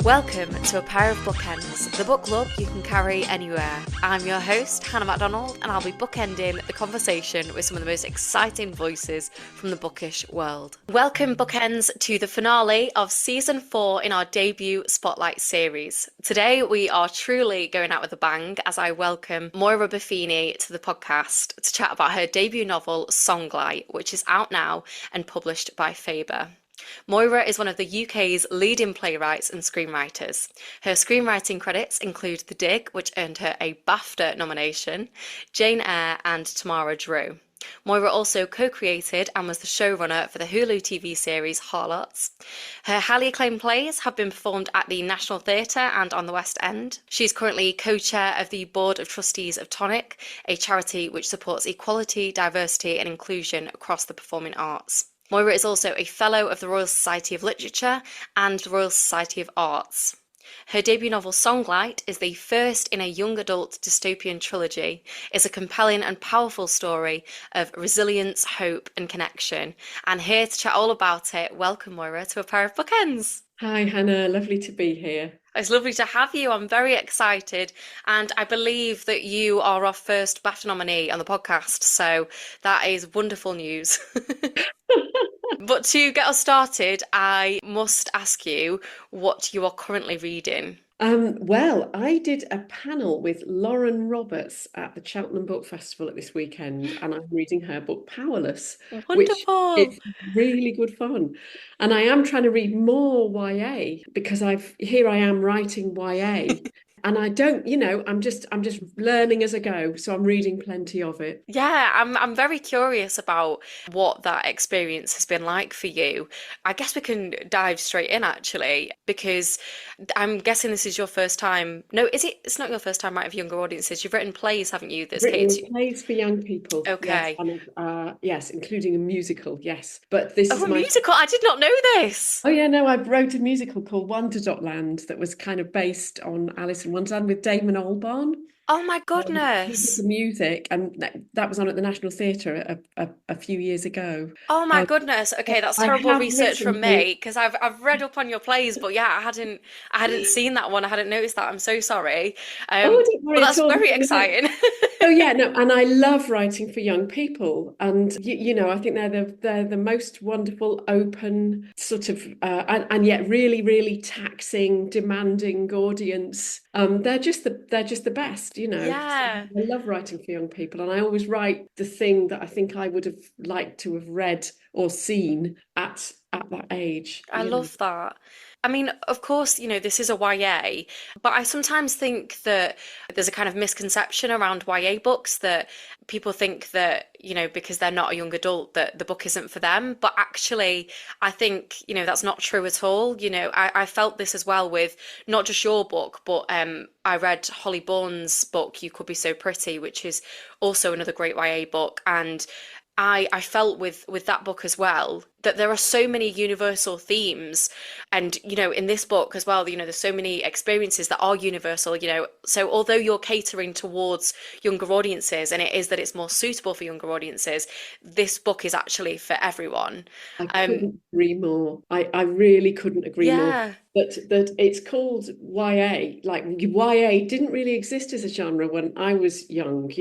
Welcome to A Pair of Bookends, the book club you can carry anywhere. I'm your host, Hannah MacDonald, and I'll be bookending the conversation with some of the most exciting voices from the bookish world. Welcome, bookends, to the finale of Season 4 in our debut Spotlight series. Today we are truly going out with a bang as I welcome Moira Buffini to the podcast to chat about her debut novel, Songlight, which is out now and published by Faber. Moira is one of the UK's leading playwrights and screenwriters. Her screenwriting credits include The Dig, which earned her a BAFTA nomination, Jane Eyre and Tamara Drew. Moira also co-created and was the showrunner for the Hulu TV series Harlots. Her highly acclaimed plays have been performed at the National Theatre and on the West End. She's currently co-chair of the Board of Trustees of Tonic, a charity which supports equality, diversity and inclusion across the performing arts. Moira is also a Fellow of the Royal Society of Literature and the Royal Society of Arts. Her debut novel Songlight is the first in a young adult dystopian trilogy. It's a compelling and powerful story of resilience, hope and connection. And here to chat all about it, welcome Moira to A Pair of Bookends. Hi Hannah, lovely to be here. It's lovely to have you. I'm very excited, and I believe that you are our first BAFTA nominee on the podcast, so that is wonderful news. But to get us started, I must ask you what you are currently reading. Well, I did a panel with Lauren Roberts at the Cheltenham Book Festival at this weekend, and I'm reading her book Powerless, Wonderful. which is really good fun. And I am trying to read more YA because here I am writing YA. And I don't, I'm just learning as I go, so I'm reading plenty of it. Yeah, I'm very curious about what that experience has been like for you. I guess we can dive straight in actually, because I'm guessing this is your first time. No, is it? It's not your first time writing for younger audiences. You've written plays, haven't you? That's Written plays for young people. Okay. Yes, and, yes, including a musical. Yes, but this is a musical. I did not know this. Oh yeah, no, I wrote a musical called Wonderland that was kind of based on Alice in Wonderland with Damon Albarn. Oh my goodness. He did the music, and that was on at the National Theatre a few years ago. Oh my goodness. Okay, that's terrible research from me because I've read up on your plays, but yeah, I hadn't seen that one. I hadn't noticed that. I'm so sorry. Don't worry, but that's very exciting. Oh yeah, no, and I love writing for young people, and I think they're the most wonderful, open sort of, and yet really, really taxing, demanding audience. They're just the best, Yeah. So I love writing for young people, and I always write the thing that I think I would have liked to have read or seen at that age. I love that. I mean, of course, this is a YA, but I sometimes think that there's a kind of misconception around YA books that people think that, because they're not a young adult, that the book isn't for them. But actually, I think, that's not true at all. I felt this as well with not just your book, but I read Holly Bourne's book, You Could Be So Pretty, which is also another great YA book. And I felt with that book as well that there are so many universal themes, and in this book as well, there's so many experiences that are universal. So although you're catering towards younger audiences, and it is that it's more suitable for younger audiences, this book is actually for everyone. I couldn't agree more. I really couldn't agree more. That it's called YA. Like YA didn't really exist as a genre when I was young.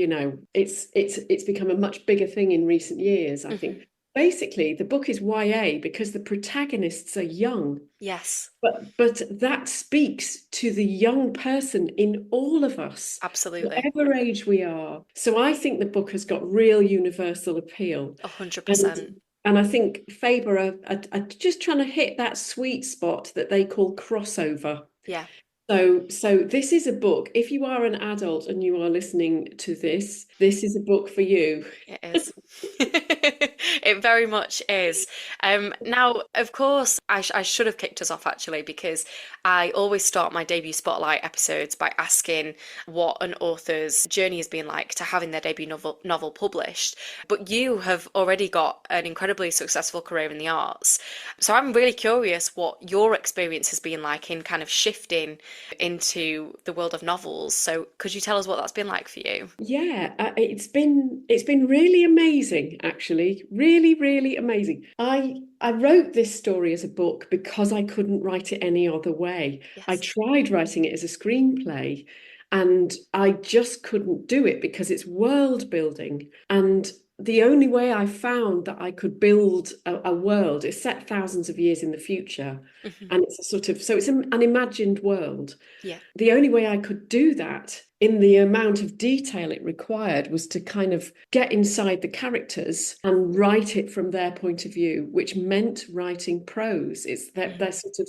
It's become a much bigger thing in recent years. I think basically the book is YA because the protagonists are young. Yes. But that speaks to the young person in all of us. Absolutely. Whatever age we are. So I think the book has got real universal appeal. 100%. And I think Faber are just trying to hit that sweet spot that they call crossover. Yeah. So this is a book. If you are an adult and you are listening to this is a book for you. It is. It very much is. Now, of course, I should have kicked us off actually, because I always start my debut Spotlight episodes by asking what an author's journey has been like to having their debut novel published. But you have already got an incredibly successful career in the arts. So I'm really curious what your experience has been like in kind of shifting into the world of novels. So could you tell us what that's been like for you? Yeah, it's been really amazing, actually. Really, really amazing. I wrote this story as a book because I couldn't write it any other way. I Yes. tried writing it as a screenplay, and I just couldn't do it because it's world building. And the only way I found that I could build a world is set thousands of years in the future. Hmm. And it's a sort of, so it's an imagined world. Yeah. The only way I could do that in the amount of detail it required was to kind of get inside the characters and write it from their point of view, which meant writing prose. It's that they're sort of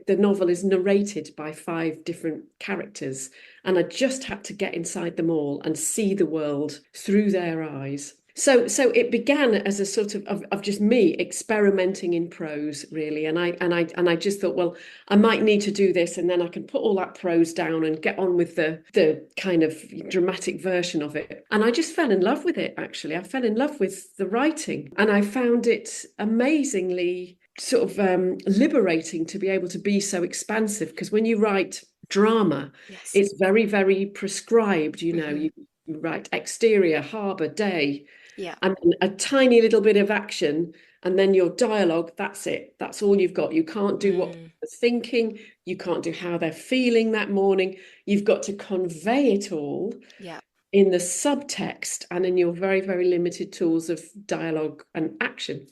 the novel is narrated by 5 different characters, and I just had to get inside them all and see the world through their eyes. So it began as a sort of just me experimenting in prose, really, and I just thought, well, I might need to do this, and then I can put all that prose down and get on with the kind of dramatic version of it. And I just fell in love with it, actually. I fell in love with the writing, and I found it amazingly sort of liberating to be able to be so expansive. Because when you write drama, Yes. it's very, very prescribed. Hmm. You write exterior, harbour, day, Yeah. and then a tiny little bit of action, and then your dialogue, that's it. That's all you've got. You can't do what Mm. they're thinking, you can't do how they're feeling that morning. You've got to convey it all Yeah. in the subtext and in your very, very limited tools of dialogue and action.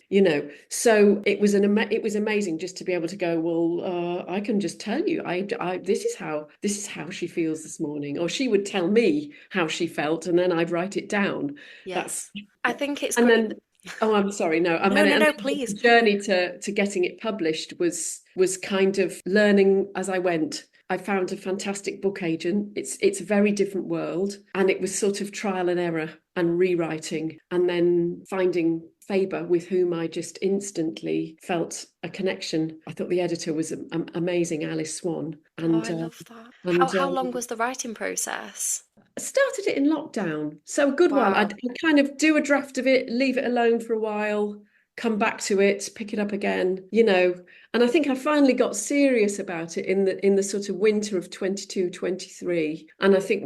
So it was amazing just to be able to go, well, I can just tell you, this is how she feels this morning, or she would tell me how she felt, and then I'd write it down. That's Yes. I think it's And great. then, oh, I'm sorry, no, I No, meant it. no, And no, then the please. journey to getting it published was kind of learning as I went. I found a fantastic book agent. It's a very different world, and it was sort of trial and error and rewriting, and then finding Faber, with whom I just instantly felt a connection. I thought the editor was amazing, Alice Swan, Oh, and I love that. and How long was the writing process? I started it in lockdown. So a good while. Wow. I'd kind of do a draft of it, leave it alone for a while, come back to it, pick it up again. And I think I finally got serious about it in the sort of winter of 22, 23. And I think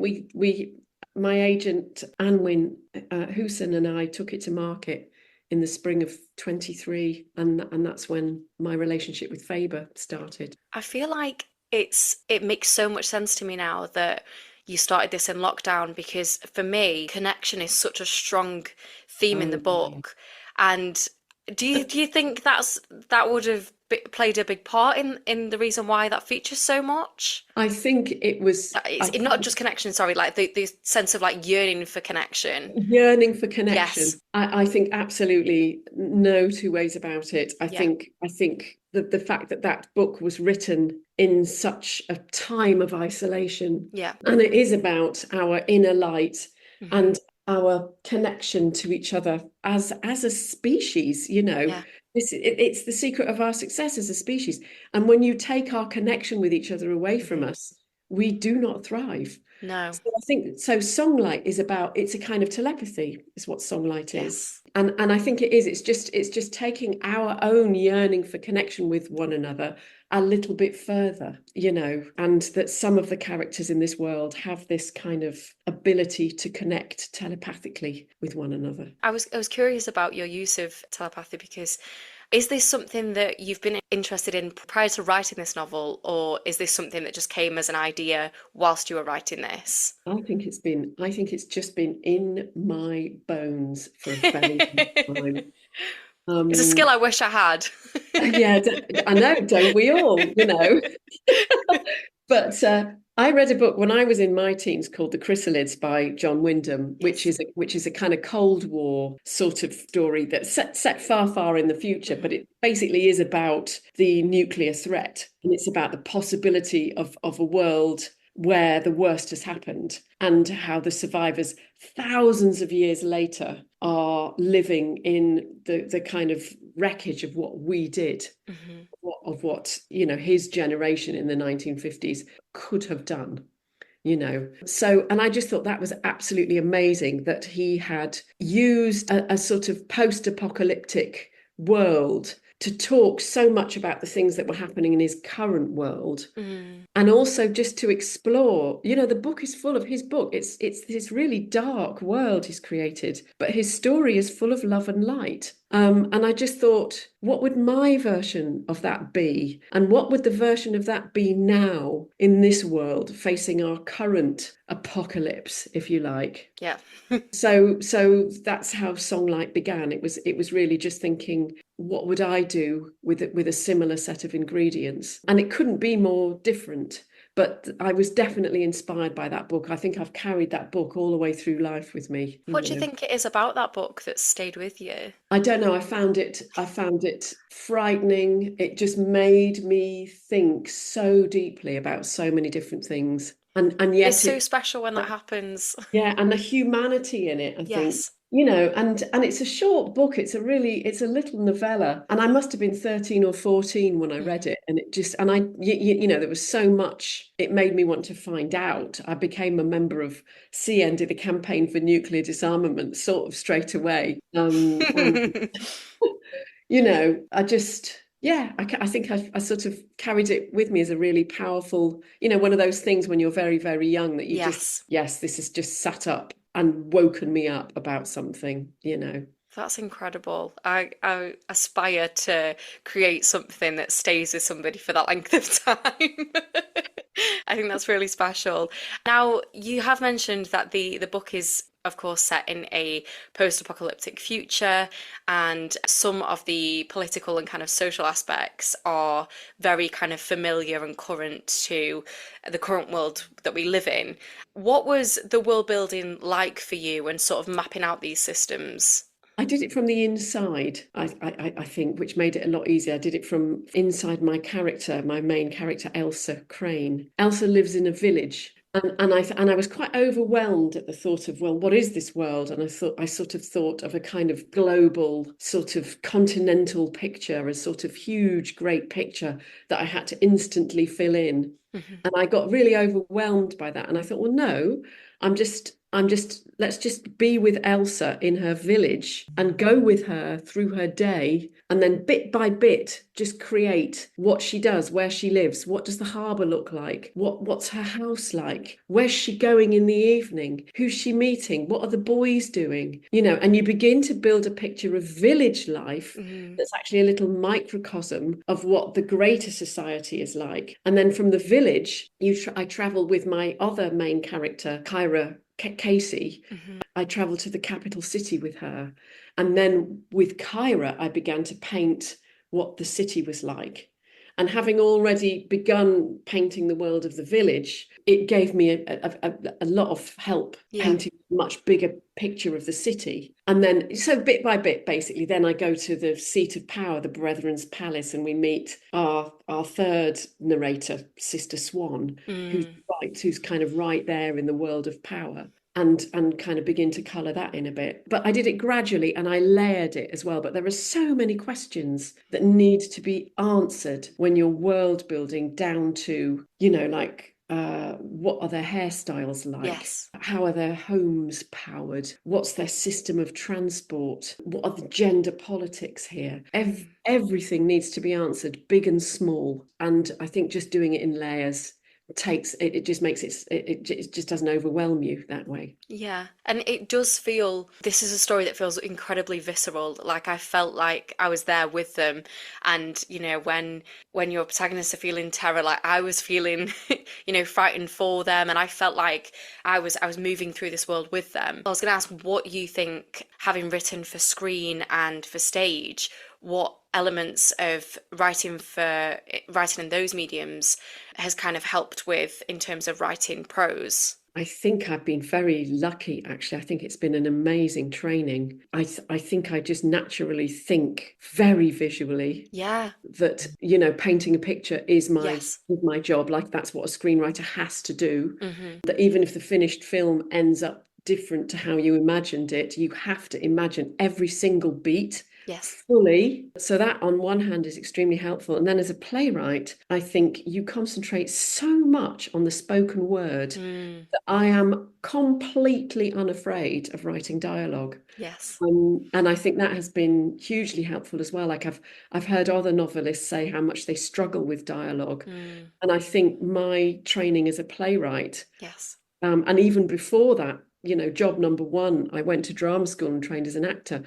my agent Anwin Hooson and I took it to market in the spring of 23, and that's when my relationship with Faber started. I feel like it makes so much sense to me now that you started this in lockdown, because for me, connection is such a strong theme in the Oh, yeah. book. And do you think that would have played a big part in the reason why that features so much? I think it was. It's not just connection, sorry, like the sense of like yearning for connection. Yearning for connection. Yes. I think absolutely no two ways about it. I Yeah. think I think the fact that that book was written in such a time of isolation, Yeah. and it is about our inner light Hmm. and our connection to each other as a species. Yeah. It's the secret of our success as a species. And when you take our connection with each other away from Hmm. us, we do not thrive. No. So I think so. Songlight is it's a kind of telepathy, is what Songlight is, Yes. and I think it is. It's just taking our own yearning for connection with one another a little bit further, and that some of the characters in this world have this kind of ability to connect telepathically with one another. I was curious about your use of telepathy, because is this something that you've been interested in prior to writing this novel, or is this something that just came as an idea whilst you were writing this? I think it's just been in my bones for a very long time. It's a skill Um, I wish I had. yeah, I know, don't we all? But I read a book when I was in my teens called The Chrysalids by John Wyndham, Yes. which is a kind of Cold War sort of story that's set far, far in the future, but Hmm. it basically is about the nuclear threat, and it's about the possibility of a world where the worst has happened, and how the survivors thousands of years later are living in the kind of wreckage of what we did, Hmm. of what his generation in the 1950s could have done. So, and I just thought that was absolutely amazing that he had used a sort of post-apocalyptic world to talk so much about the things that were happening in his current world. Mm. And also just to explore, the book is full of his book. It's this really dark world he's created, but his story is full of love and light. And I just thought, what would my version of that be? And what would the version of that be now in this world, facing our current apocalypse, if you like? Yeah. So that's how Songlight began. It was really just thinking, what would I do with a similar set of ingredients? And it couldn't be more different. But I was definitely inspired by that book. I think I've carried that book all the way through life with me. What do you think it is about that book that stayed with you? I don't know. I found it frightening. It just made me think so deeply about so many different things. And yet it's so special when that happens. Yeah, and the humanity in it, I think. Yes. And it's a short book. It's a little novella. And I must have been 13 or 14 when I read it. And there was so much, it made me want to find out. I became a member of CN, did the Campaign for Nuclear Disarmament sort of straight away. I think I sort of carried it with me as a really powerful, one of those things when you're very, very young that you this has just sat up and woken me up about something. That's incredible. I aspire to create something that stays with somebody for that length of time. I think that's really special. Now, you have mentioned that the book is, of course, set in a post-apocalyptic future, and some of the political and kind of social aspects are very kind of familiar and current to the current world that we live in. What was the world building like for you and sort of mapping out these systems? I did it from the inside, I think, which made it a lot easier. I did it from inside my main character, Elsa Crane. Elsa lives in a village. And I was quite overwhelmed at the thought of, well, what is this world? And I sort of thought of a kind of global, sort of continental picture, a sort of huge, great picture that I had to instantly fill in. Mm-hmm. And I got really overwhelmed by that. And I thought, well, no, let's just be with Elsa in her village and go with her through her day. And then bit by bit, just create what she does, where she lives. What does the harbour look like? What's her house like? Where's she going in the evening? Who's she meeting? What are the boys doing? And you begin to build a picture of village life that's actually a little microcosm of what the greater society is like. And then from the village, I travel with my other main character, Kyra Casey. I travelled to the capital city with her. And then with Kyra, I began to paint what the city was like. And having already begun painting the world of the village, it gave me a lot of help painting a much bigger picture of the city. And then, so bit by bit, basically, then I go to the seat of power, the Brethren's Palace, and we meet our third narrator, Sister Swan, who's kind of right there in the world of power. And kind of begin to colour that in a bit. But I did it gradually and I layered it as well. But there are so many questions that need to be answered when you're world building down to, what are their hairstyles like? Yes. How are their homes powered? What's their system of transport? What are the gender politics here? Everything needs to be answered, big and small. And I think just doing it in layers it just makes it just doesn't overwhelm you that way. Yeah, and it does feel, this is a story that feels incredibly visceral. Like I felt like I was there with them, and when your protagonists are feeling terror, like I was feeling frightened for them, and I felt like I was moving through this world with them. I was going to ask what you think, having written for screen and for stage, what elements of writing in those mediums has kind of helped with in terms of writing prose? I think I've been very lucky, actually. I think it's been an amazing training. I think I just naturally think very visually. Yeah. That, painting a picture is my job. Like that's what a screenwriter has to do. Mm-hmm. That even if the finished film ends up different to how you imagined it, you have to imagine every single beat Yes. fully. So that on one hand is extremely helpful. And then as a playwright, I think you concentrate so much on the spoken word Mm. that I am completely unafraid of writing dialogue. Yes. And I think that has been hugely helpful as well. Like I've heard other novelists say how much they struggle with dialogue. Mm. And I think my training as a playwright, Yes. and even before that, job number one, I went to drama school and trained as an actor.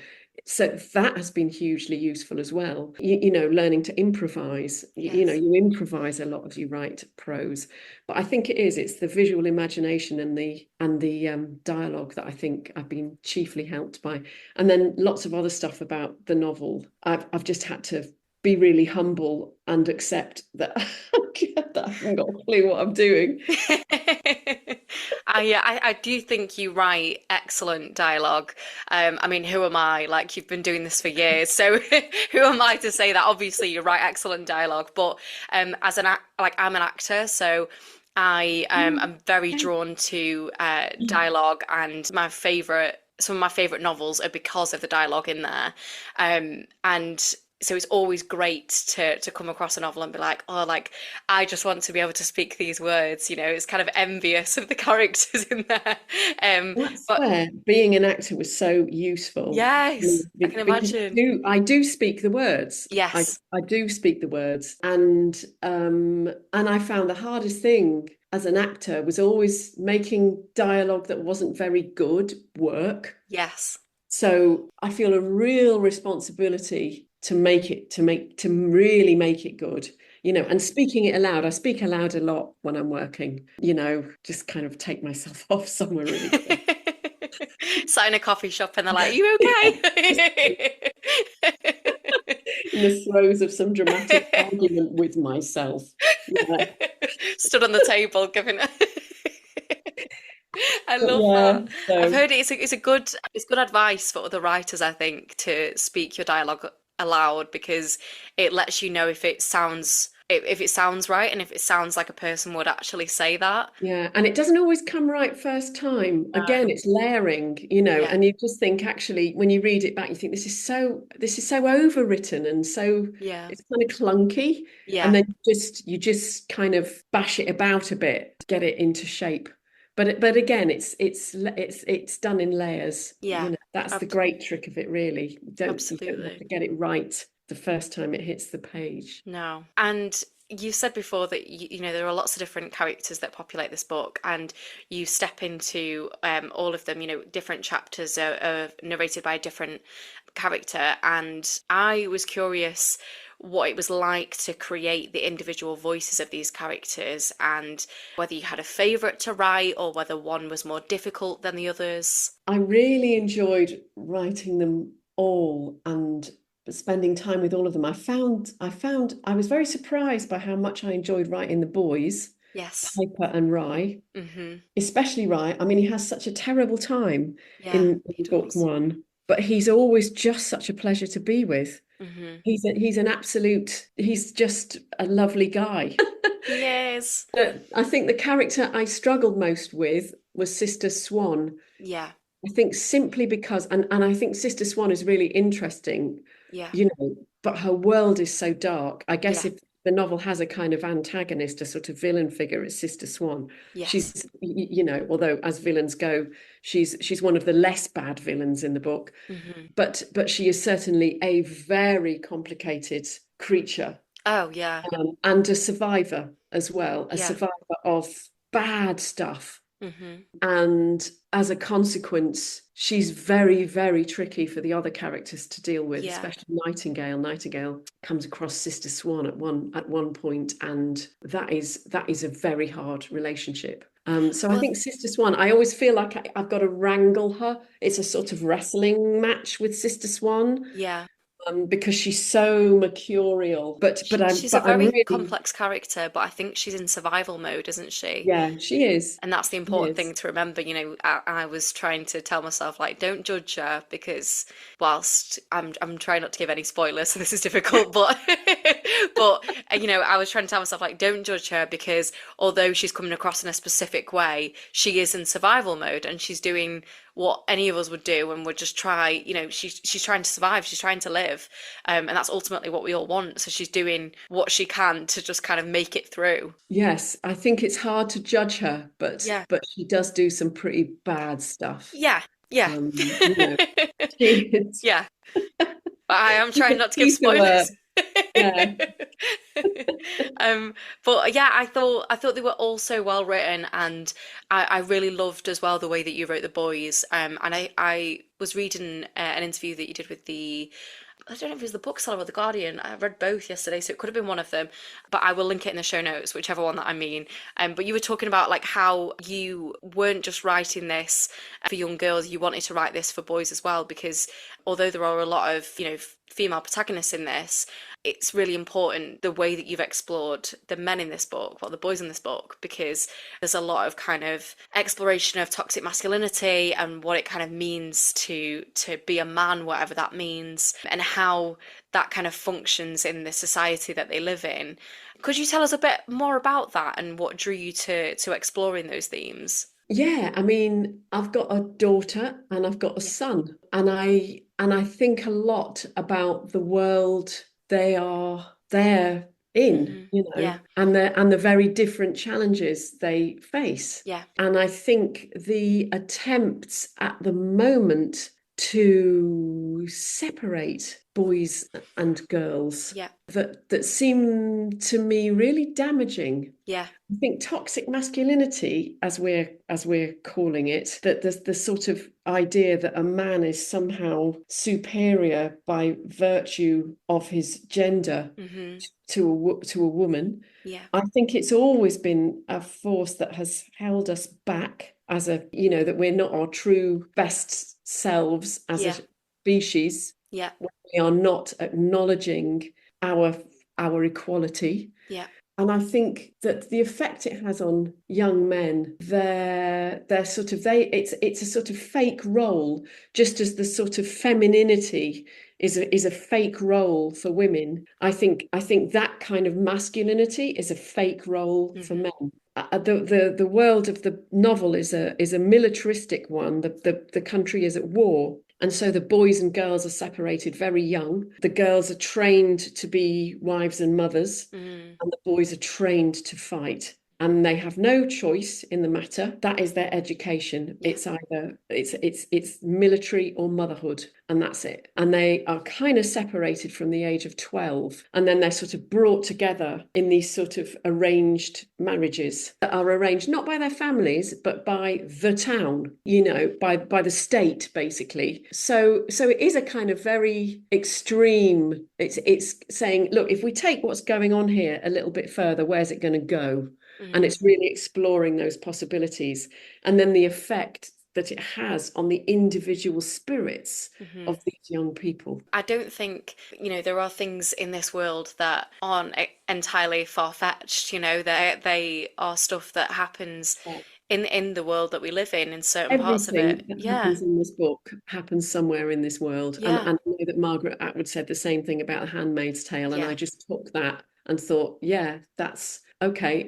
So that has been hugely useful as well. Learning to improvise. Yes. You improvise a lot as you write prose. But I think it's the visual imagination and the dialogue that I think I've been chiefly helped by. And then lots of other stuff about the novel. I've just had to be really humble and accept that, that I haven't got a clue what I'm doing. I do think you write excellent dialogue. I mean, who am I? Like, you've been doing this for years, so who am I to say that? Obviously, you write excellent dialogue, but as I'm an actor, so I am very drawn to dialogue, and some of my favorite novels are because of the dialogue in there, and so it's always great to come across a novel and be like, oh, like, I just want to be able to speak these words. It's kind of envious of the characters in there. That's But where being an actor was so useful. yes, I can Because imagine. I do speak the words. Yes. I do speak the words. And I found the hardest thing as an actor was always making dialogue that wasn't very good work. Yes. So I feel a real responsibility to really make it good, and speaking it aloud. I speak aloud a lot when I'm working, just kind of take myself off somewhere really quick. Sat in a coffee shop and they're like, "Are you okay?" In the throes of some dramatic argument with myself. Yeah. Stood on the table giving I But love yeah, that. I've so heard it's good advice for other writers, I think, to speak your dialogue aloud because it lets you know if it sounds right and if it sounds like a person would actually say that. yeah, and it doesn't always come right first time. No. Again, it's layering, Yeah. and you just think actually when you read it back, you think this is so overwritten and so Yeah. it's kind of clunky. And Yeah. then you just kind of bash it about a bit to get it into shape. But again, it's done in layers. Yeah. That's the Ab great trick of it, really. You don't have absolutely. to get it right the first time it hits the page. No. And you said before that there are lots of different characters that populate this book, and you step into all of them. Different chapters are narrated by a different character, and I was curious what it was like to create the individual voices of these characters, and whether you had a favorite to write or whether one was more difficult than the others. I really enjoyed writing them all and spending time with all of them. I was very surprised by how much I enjoyed writing the boys, Yes. Piper and Rye, Mm-hmm. especially Rye. I mean, he has such a terrible time Yeah, in he book does. one, but he's always just such a pleasure to be with. Mm-hmm. He's just a lovely guy. He is. But I think the character I struggled most with was Sister Swan. Yeah, I think simply because, and I think Sister Swan is really interesting, yeah, but her world is so dark. I guess yeah, if the novel has a kind of antagonist, a sort of villain figure, it's Sister Swan. yes. Although as villains go, she's one of the less bad villains in the book, Mm-hmm. but she is certainly a very complicated creature, Oh, yeah, and a survivor as well, a yeah. survivor of bad stuff. Mm-hmm. And as a consequence, she's very, very tricky for the other characters to deal with, Yeah. especially Nightingale. Nightingale comes across Sister Swan at one point, and that is a very hard relationship. So I Well, think Sister Swan, I always feel like I've got to wrangle her. It's a sort of wrestling match with Sister Swan, yeah. because she's so mercurial. But She's a I'm very really, complex character, but I think she's in survival mode, isn't she? yeah, she is. And that's the She important is. thing to remember. I was trying to tell myself, like, don't judge her because whilst I'm trying not to give any spoilers, so this is difficult, but I was trying to tell myself, like, don't judge her because although she's coming across in a specific way, she is in survival mode and she's doing what any of us would do, and would just try, she's trying to survive, she's trying to live, and that's ultimately what we all want. So she's doing what she can to just kind of make it through. Yes, I think it's hard to judge her, Yeah. but she does do some pretty bad stuff. Yeah. Yeah. You know, she is, Yeah. I am she's trying a not to give piece of work. spoilers. Yeah. But yeah, I thought they were all so well written, and I really loved as well the way that you wrote the boys. And I was reading an interview that you did with I don't know if it was the Bookseller or the Guardian. I read both yesterday, so it could have been one of them. But I will link it in the show notes, whichever one that I mean. But you were talking about like how you weren't just writing this for young girls, you wanted to write this for boys as well, because although there are a lot of, female protagonists in this, it's really important the way that you've explored the men in this book, well, the boys in this book, because there's a lot of kind of exploration of toxic masculinity and what it kind of means to be a man, whatever that means, and how that kind of functions in the society that they live in. Could you tell us a bit more about that and what drew you to exploring those themes? Yeah, I mean, I've got a daughter and I've got a Yeah. son, and I think a lot about the world they're in, Yeah. and the very different challenges they face. Yeah. And I think the attempts at the moment to separate boys and girls Yeah. that seem to me really damaging. Yeah. I think toxic masculinity, as we're calling it, that there's the sort of idea that a man is somehow superior by virtue of his gender Mm-hmm. to a woman. Yeah. I think it's always been a force that has held us back as that we're not our true best selves as a Yeah. species Yeah. when we are not acknowledging our our equality. Yeah. And I think that the effect it has on young men, they're sort of it's a sort of fake role, just as the sort of femininity is a fake role for women. I think that kind of masculinity is a fake role for Mm-hmm. men. The world of the novel is a militaristic one. The country is at war. And so the boys and girls are separated very young. The girls are trained to be wives and mothers, Mm. and the boys are trained to fight. And they have no choice in the matter. That is their education. Yeah. It's either it's military or motherhood, and that's it. And they are kind of separated from the age of 12. And then they're sort of brought together in these sort of arranged marriages that are arranged not by their families, but by the town, by the state, basically. So it is a kind of very extreme. It's saying, look, if we take what's going on here a little bit further, where's it going to go? And Mm. it's really exploring those possibilities, and then the effect that it has on the individual spirits Mm-hmm. of these young people. I don't think, there are things in this world that aren't entirely far-fetched, they are stuff that happens Yeah. in the world that we live in certain parts of Everything it. that Yeah. happens in this book happens somewhere in this world. And Yeah. I know that Margaret Atwood said the same thing about The Handmaid's Tale. And Yeah. I just took that and thought, yeah, that's okay.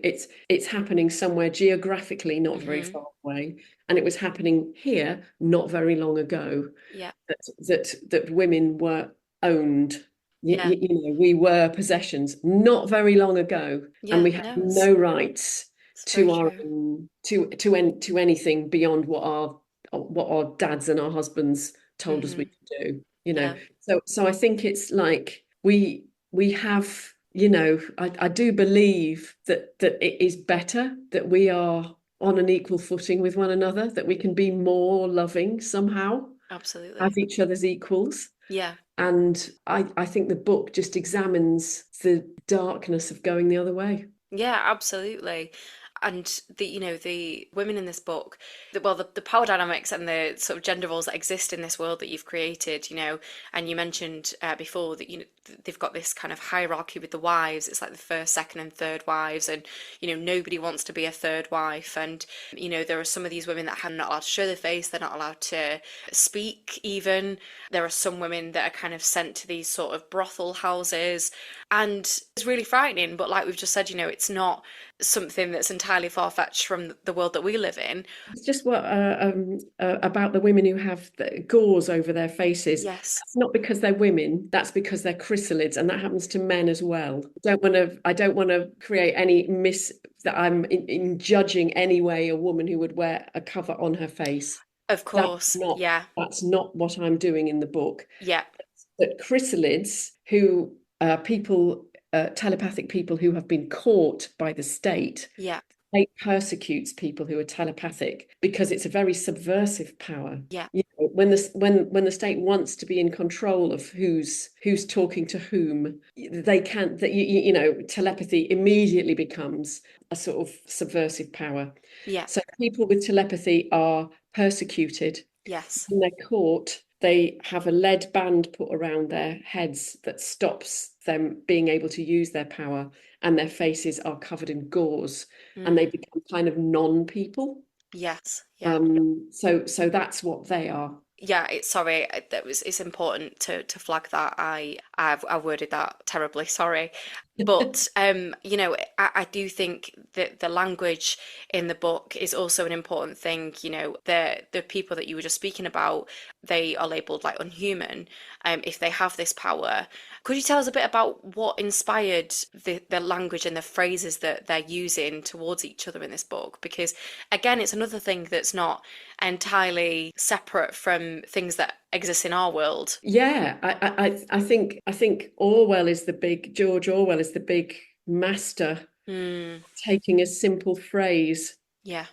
It's happening somewhere geographically, not very Mm-hmm. far away. And it was happening here not very long ago. Yeah. That women were owned. Yeah. We were possessions not very long ago, and Yeah. we had No, no rights it's very to our true. to anything beyond what our dads and our husbands told us we Mm-hmm. could do. Yeah. So I think it's like we have. I do believe that it is better that we are on an equal footing with one another, that we can be more loving somehow Absolutely. as each other's equals. Yeah. And I think the book just examines the darkness of going the other way. Yeah, absolutely. And the women in this book, the power dynamics and the sort of gender roles that exist in this world that you've created, and you mentioned before that, they've got this kind of hierarchy with the wives. It's like the first, second, and third wives, and, nobody wants to be a third wife. And, there are some of these women that are not allowed to show their face, they're not allowed to speak even. There are some women that are kind of sent to these sort of brothel houses, and it's really frightening. But like we've just said, it's not something that's entirely far-fetched from the world that we live in. It's just what about the women who have the gauze over their faces. Yes. That's not because they're women. That's because they're chrysalids, and that happens to men as well. I don't want to create any that I'm in judging any way a woman who would wear a cover on her face. Of course. Yeah. That's not what I'm doing in the book. Yeah. That chrysalids, who people, telepathic people who have been caught by the state. Yeah. State persecutes people who are telepathic because it's a very subversive power. Yeah. You know, when the state wants to be in control of who's talking to whom, they can't. That you know, telepathy immediately becomes a sort of subversive power. Yeah. So people with telepathy are persecuted. Yes. When they're caught, they have a lead band put around their heads that stops them being able to use their power, and their faces are covered in gauze, and they become kind of non-people. Yes. Yeah. So that's what they are. Yeah, it's important to flag that. I worded that terribly, sorry. But you know, I do think that the language in the book is also an important thing. You know, the people that you were just speaking about, they are labeled like unhuman, if they have this power. Could you tell us a bit about what inspired the language and the phrases that they're using towards each other in this book? Because again, it's another thing that's not entirely separate from things that exist in our world. Yeah, I think George Orwell is the big master, taking a simple phrase, yeah,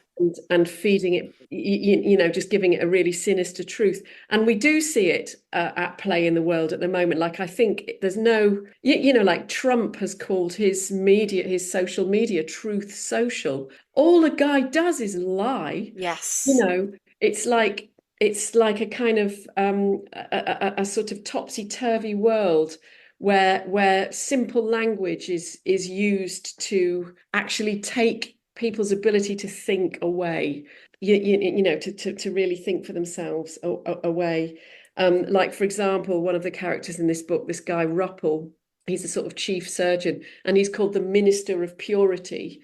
and feeding it, you know, just giving it a really sinister truth. And we do see it at play in the world at the moment. Like, I think there's no, you know, like Trump has called his social media, truth social. All a guy does is lie. yes, You know, it's like a kind of a sort of topsy-turvy world where simple language is used to actually take people's ability to think away, you know, to really think for themselves away. Like, for example, one of the characters in this book, this guy Ruppel, he's a sort of chief surgeon, and he's called the Minister of Purity.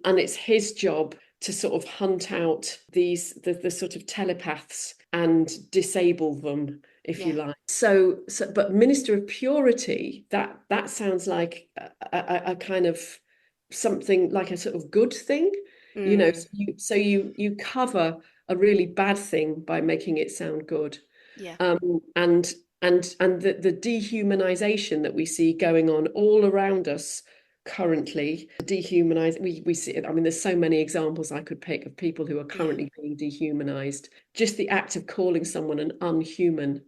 And it's his job to sort of hunt out the sort of telepaths and disable them, if you like. So, but Minister of Purity, that sounds like a kind of something like a sort of good thing, you know. So you cover a really bad thing by making it sound good. Yeah. And the dehumanization that we see going on all around us currently, we see it. I mean, there's so many examples I could pick of people who are currently being dehumanized. Just the act of calling someone an unhuman,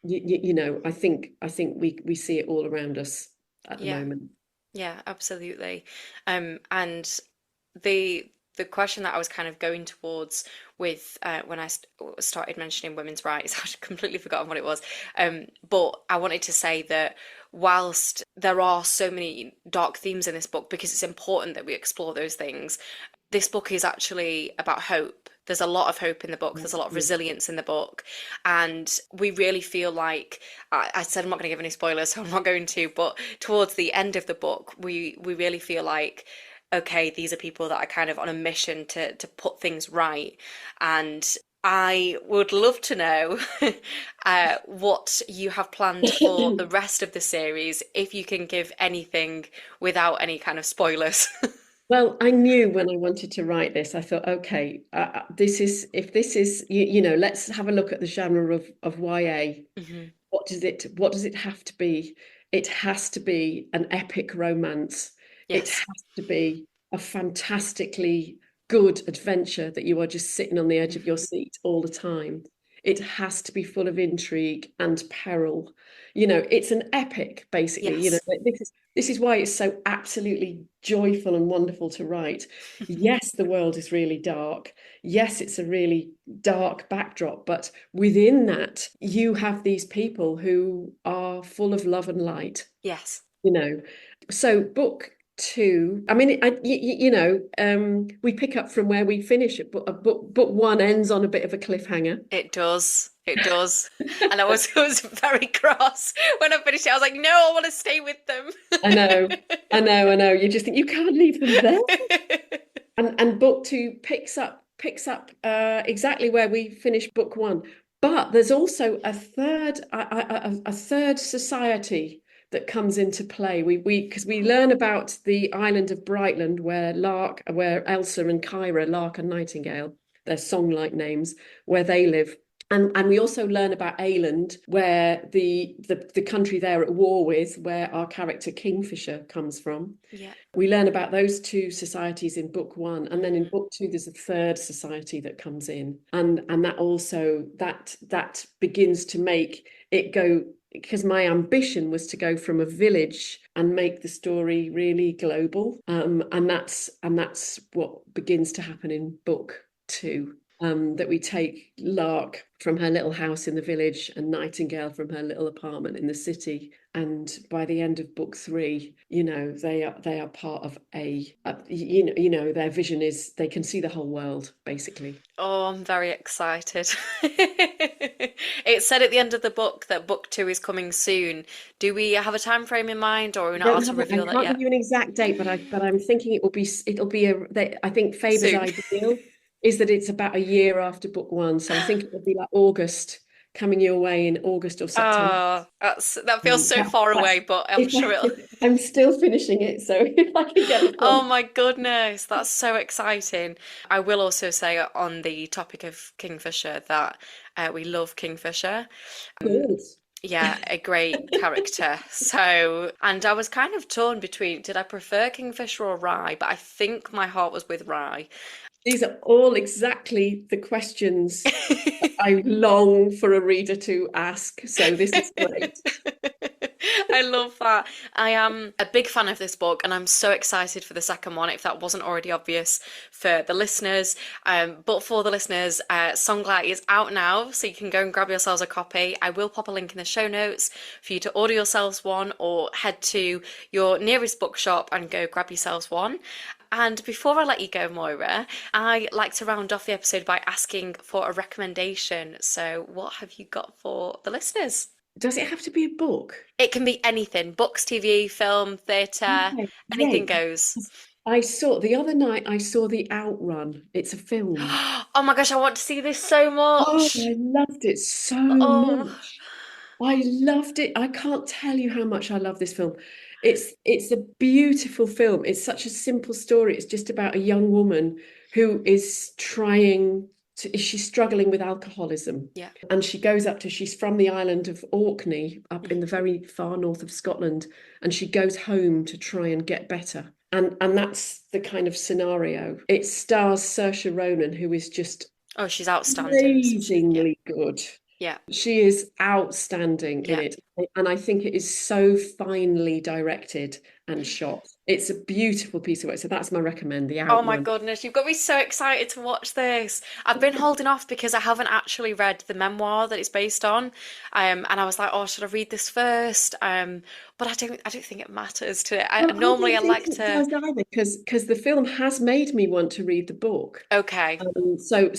you know, I think we see it all around us at the moment. Yeah, absolutely. And the question that I was kind of going towards with when I started mentioning women's rights, I'd completely forgotten what it was. But I wanted to say that whilst there are so many dark themes in this book, because it's important that we explore those things, this book is actually about hope. There's a lot of hope in the book. There's a lot of resilience in the book. And we really feel like, I said I'm not going to give any spoilers, so I'm not going to, but towards the end of the book, we really feel like, okay, these are people that are kind of on a mission to put things right. And I would love to know what you have planned for the rest of the series, if you can give anything without any kind of spoilers. Well, I knew when I wanted to write this, I thought, okay, this is, you know, let's have a look at the genre of YA. What does it have to be? It has to be an epic romance. It has to be a fantastically good adventure that you are just sitting on the edge of your seat all the time. It has to be full of intrigue and peril. You know, it's an epic, basically. You know, this is why it's so absolutely joyful and wonderful to write. Yes, the world is really dark. Yes, it's a really dark backdrop, but within that, you have these people who are full of love and light. Yes. You know, so book two. I mean, we pick up from where we finish it, but book one ends on a bit of a cliffhanger. It does. It does. And I was very cross when I finished it. I was like, no, I want to stay with them. I know, I know, I know. You just think you can't leave them there. And book two picks up exactly where we finished book one. But there's also a third society that comes into play. We because we learn about the island of Brightland, where Elsa and Kyra, Lark and Nightingale, their Songlight names, where they live. And we also learn about Ayland, where the country they're at war with, where our character Kingfisher comes from. Yeah. We learn about those two societies in book one, and then in book two there's a third society that comes in, and that also that begins to make it go, because my ambition was to go from a village and make the story really global, and that's what begins to happen in book two. That we take Lark from her little house in the village and Nightingale from her little apartment in the city. And by the end of book three, they are part of their vision is they can see the whole world, basically. Oh, I'm very excited. It said at the end of the book that book two is coming soon. Do we have a time frame in mind, or are we not allowed to reveal that yet? I can't give you an exact date, but I'm thinking it'll be I think Faber's ideal is that it's about a year after book one. So I think it will be like August, coming your way in August or September. Oh, that feels so far away, but I'm sure it'll... I'm still finishing it, so if I can get it done. Oh my goodness, that's so exciting. I will also say on the topic of Kingfisher that we love Kingfisher. Yeah, a great character. So, and I was kind of torn between, did I prefer Kingfisher or Rye? But I think my heart was with Rye. These are all exactly the questions I long for a reader to ask. So this is great. I love that. I am a big fan of this book, and I'm so excited for the second one, if that wasn't already obvious for the listeners. But for the listeners, Songlight is out now, so you can go and grab yourselves a copy. I will pop a link in the show notes for you to order yourselves one, or head to your nearest bookshop and go grab yourselves one. And before I let you go, Moira, I like to round off the episode by asking for a recommendation. So what have you got for the listeners? Does it have to be a book? It can be anything. Books, TV, film, theatre, anything goes. The other night I saw The Outrun. It's a film. Oh my gosh, I want to see this so much. Oh, I loved it so much. I loved it. I can't tell you how much I love this film. It's a beautiful film. It's such a simple story. It's just about a young woman who is she's struggling with alcoholism. Yeah. And she's from the island of Orkney, up in the very far north of Scotland, and she goes home to try and get better. And that's the kind of scenario. It stars Saoirse Ronan, who is just she's outstanding. Amazingly good. Yeah. She is outstanding in it. And I think it is so finely directed and shot. It's a beautiful piece of work. So that's my recommend, The Outrun. Oh my goodness, you've got me so excited to watch this. I've been holding off because I haven't actually read the memoir that it's based on. And I was like, oh, should I read this first? But I don't think it matters to it. I like to, because the film has made me want to read the book. Okay. So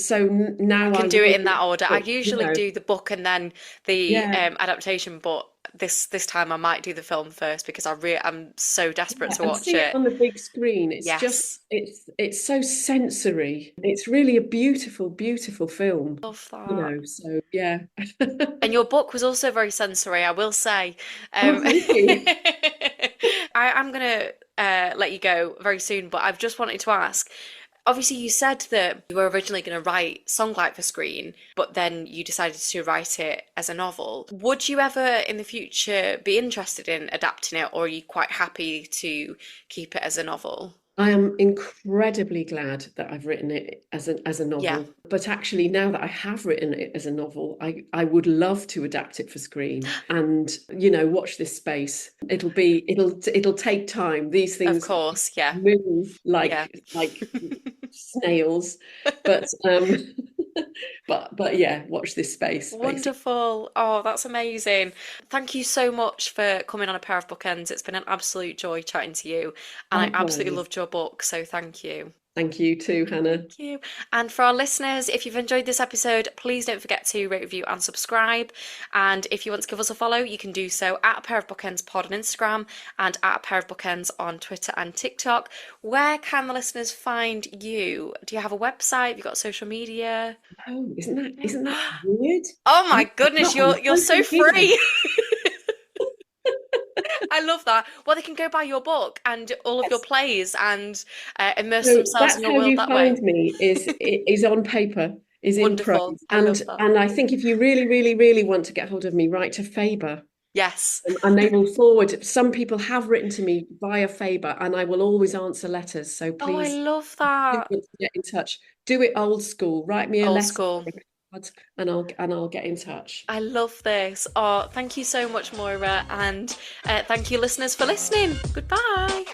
now I can do it in that order. I usually do the book and then the adaptation, but this time I might do the film first because I'm so desperate to watch it on the big screen. It's just it's so sensory. It's really a beautiful film. Love that. So yeah. And your book was also very sensory, I will say. Thank you. I'm gonna let you go very soon, but I've just wanted to ask. Obviously, you said that you were originally going to write Songlight for screen, but then you decided to write it as a novel. Would you ever in the future be interested in adapting it, or are you quite happy to keep it as a novel? I am incredibly glad that I've written it as a novel. Yeah. But actually, now that I have written it as a novel, I would love to adapt it for screen and, watch this space. It'll take time. These things, of course, move like snails. But But yeah, watch this space, basically. Wonderful. Oh, that's amazing. Thank you so much for coming on A Pair of Bookends. It's been an absolute joy chatting to you, and I absolutely Likewise. loved your book, so thank you. Thank you too, Hannah. Thank you. And for our listeners, if you've enjoyed this episode, please don't forget to rate, review, and subscribe. And if you want to give us a follow, you can do so at A Pair of Bookends Pod on Instagram and at A Pair of Bookends on Twitter and TikTok. Where can the listeners find you? Do you have a website? Have you got social media? Oh, Yeah. isn't that weird? Oh my I'm goodness, not on you're so social media. free. I love that. Well, they can go buy your book and all of your Yes. plays and immerse So themselves in that's your how world you that way. find me is on paper, is in Wonderful. prose. I love that. And I think if you really, really, really want to get hold of me, write to Faber. Yes. And they will forward. Some people have written to me via Faber, and I will always answer letters. So Oh, I please, love if you that. want to get in touch, do it old school. Write me a Old letter school. or a card, and I'll get in touch. I love this. Oh, thank you so much, Moira. And thank you, listeners, for listening. Goodbye.